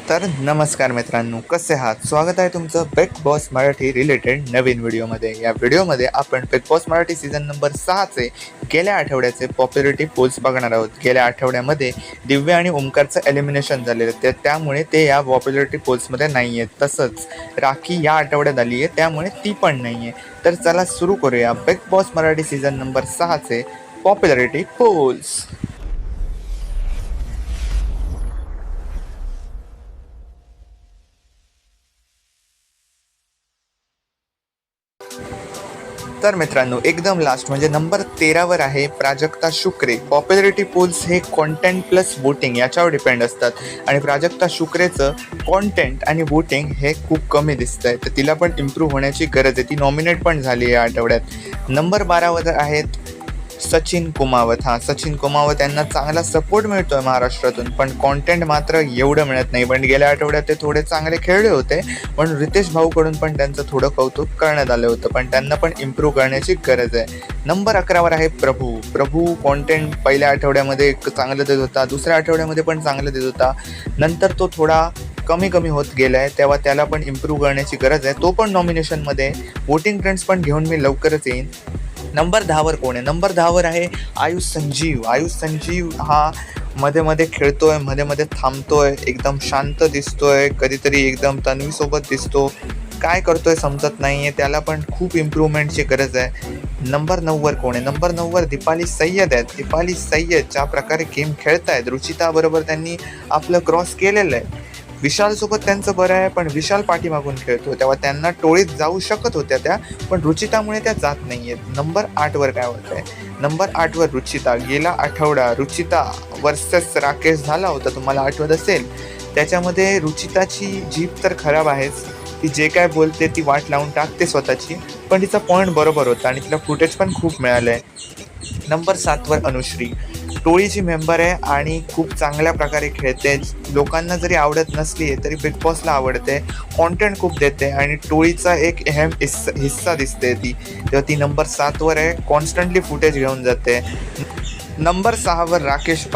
तर नमस्कार मित्रांनो, कसे आहात? स्वागत आहे तुमचं बिग बॉस मराठी रिलेटेड नवीन व्हिडिओमध्ये. या व्हिडिओमध्ये आपण Bigg Boss Marathi season number 6चे गेल्या आठवड्याचे पॉप्युलरिटी पोल्स बघणार आहोत. गेल्या आठवड्यामध्ये दिव्या आणि ओमकारचं एलिमिनेशन झालेलं त्यामुळे ते या पॉप्युलरिटी पोल्समध्ये नाही आहेत. तसंच राखी या आठवड्यात आली आहे, त्यामुळे ती पण नाही आहे. तर चला सुरू करूया Bigg Boss Marathi season number 6चे पॉप्युलरिटी पोल्स. तर मित्रांनो, एकदम लास्ट म्हणजे नंबर 13वर आहे प्राजक्ता शुक्रे. पॉप्युलरिटी पोल्स हे कॉन्टेंट प्लस वोटिंग याच्यावर डिपेंड असतात आणि प्राजक्ता शुक्रेचं कॉन्टेंट आणि वोटिंग हे खूप कमी दिसत आहे, तर तिला पण इम्प्रूव्ह होण्याची गरज आहे. ती नॉमिनेट पण झाली या आठवड्यात. नंबर 12वर आहेत सचिन कुमावत. सचिन कुमावत यांना चांगला सपोर्ट मिळतोय महाराष्ट्रातून, पण कॉन्टेंट मात्र एवढं मिळत नाही. पण गेल्या आठवड्यात ते थोडे चांगले खेळले होते, पण रितेश भाऊकडून पण त्यांचं थोडं कौतुक करण्यात आलं होतं, पण त्यांना पण इम्प्रूव्ह करण्याची गरज आहे. नंबर 11वर आहे प्रभू. कॉन्टेंट पहिल्या आठवड्यामध्ये चांगलं देत होता, दुसऱ्या आठवड्यामध्ये पण चांगलं देत होता, नंतर तो थोडा कमी होत गेला आहे, तेव्हा त्याला पण इम्प्रूव्ह करण्याची गरज आहे. तो पण नॉमिनेशनमध्ये. वोटिंग ट्रेंड्स पण घेऊन मी लवकरच येईन. नंबर 10वर कोण आहे? नंबर 10वर आहे आयुष संजीव. हा मध्ये खेळतोय, मध्ये थांबतोय, एकदम शांत दिसतोय, कधीतरी एकदम तन्वीसोबत दिसतो. काय करतोय समजत नाही आहे, त्याला पण खूप इम्प्रूव्हमेंटची गरज आहे. नंबर 9वर कोण आहे? नंबर 9वर दीपाली सय्यद आहेत. दीपाली सय्यद ज्या प्रकारे गेम खेळतायत, रुचिताबरोबर त्यांनी आपलं क्रॉस केलेलं आहे. विशालसोबत त्यांचं बरं आहे, पण विशाल पाठीमागून खेळतो, तेव्हा त्यांना टोळीत जाऊ शकत होत्या त्या, पण रुचितामुळे त्या जात नाही आहेत. नंबर 8वर काय होत आहे? नंबर 8वर रुचिता. गेला आठवडा रुचिता वर्सेस राकेश झाला होता, तुम्हाला आठवत असेल. त्याच्यामध्ये रुचिताची जीभ तर खराब आहेच, ती जे काय बोलते ती वाट लावून टाकते स्वतःची, पण तिचा पॉईंट बरोबर होता आणि तिला फुटेज पण खूप मिळालं आहे. नंबर 7वर अनुश्री. टोळीची मेंबर आहे आणि खूप चांगल्या प्रकारे खेळते. लोकांना जरी आवडत नसली तरी बिग बॉसला आवडते, कॉन्टेंट खूप देते आणि टोळीचा एक अहम हिस्सा दिसते ती, तेव्हा ती नंबर 7वर आहे. कॉन्स्टंटली फुटेज घेऊन जाते. नंबर 6वर राकेश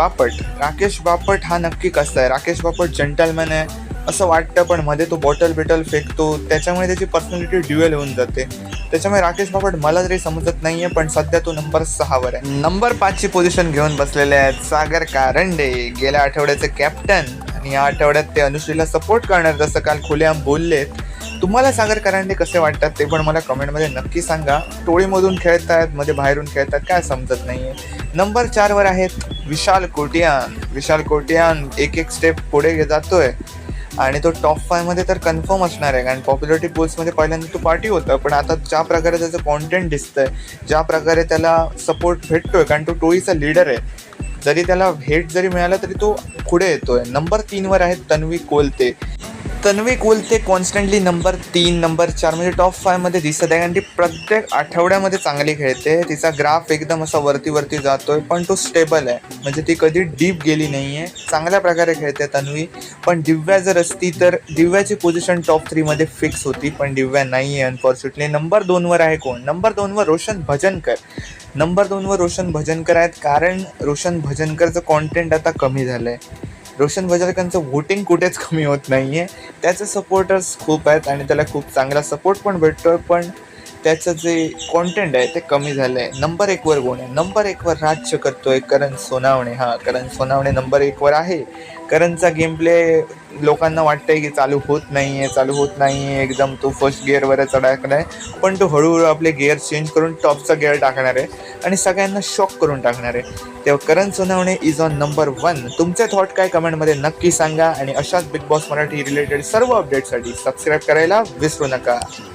बापट हा नक्की कसा आहे? राकेश बापट जेंटलमॅन आहे असं वाटतं, पण मध्ये तो बॉटल फेकतो, त्याच्यामुळे त्याची पर्सनॅलिटी ड्युअल होऊन जाते. त्याच्यामुळे राकेश बापट मला जरी समजत नाही आहे, पण सध्या तो नंबर 6वर आहे. नंबर 5ची पोझिशन घेऊन बसलेले आहेत सागर कारंडे, गेल्या आठवड्याचे कॅप्टन, आणि या आठवड्यात ते अनुश्रीला सपोर्ट करणार जसं काल खुलेआम बोललेत. तुम्हाला सागर कारंडे कसे वाटतात ते पण मला कमेंटमध्ये नक्की सांगा. टोळीमधून खेळतायत, मध्ये बाहेरून खेळतात, काय समजत नाही आहे. नंबर 4वर आहेत विशाल कोटियान. एक स्टेप पुढे जातोय आणि तो टॉप 5मध्ये तर कन्फर्म असणार आहे, कारण पॉप्युलरिटी पोल्समध्ये पहिल्यांदा तो पार्टी होता, पण आता ज्या प्रकारे त्याचं कॉन्टेंट दिसतंय, ज्या प्रकारे त्याला सपोर्ट भेटतोय, कारण तो टोळीचा लीडर आहे, जरी त्याला हेट जरी मिळाला तरी तो पुढे येतोय. नंबर 3वर आहे Tanvi Kolte constantly number 3, number 4 म्हणजे टॉप 5मध्ये दिसत आहे, कारण ती प्रत्येक आठवड्यामध्ये चांगली खेळते. तिचा ग्राफ एकदम असा वरती जातोय, पण तो स्टेबल आहे, म्हणजे ती कधी डीप गेली नाही आहे. चांगल्या प्रकारे खेळते तन्वी. पण दिव्या जर असती तर दिव्याची पोझिशन टॉप 3मध्ये फिक्स होती, पण दिव्या नाही आहे अनफॉर्च्युनेटली. नंबर 2वर आहे कोण? नंबर 2वर रोशन भजनकर आहेत, कारण रोशन भजनकरचं कॉन्टेंट आता कमी झालं आहे. रोशन भजनकरचं वोटिंग कुठेच कमी होत नाही आहे. त्याचे सपोर्टर्स खूप आहेत आणि त्याला खूप चांगला सपोर्ट पण भेटतो, पण त्याचं जे कॉन्टेंट आहे ते कमी झालं आहे. नंबर 1वर कोण आहे? नंबर 1वर राज्य करतोय करण सोनावणे. करण सोनावणे नंबर 1वर आहे. करणचा गेम प्ले लोकांना वाटतंय की चालू होत नाही आहे, एकदम तो फर्स्ट गिअरवरच अडकला आहे, पण तो हळूहळू आपले गिअर चेंज करून टॉपचा गिअर टाकणार आहे आणि सगळ्यांना शॉक करून टाकणार आहे. तेव्हा करण सोनावणे इज ऑन नंबर 1. तुमचे थॉट काय कमेंटमध्ये नक्की सांगा आणि अशाच बिग बॉस मराठी रिलेटेड सर्व अपडेटसाठी सबस्क्राईब करायला विसरू नका.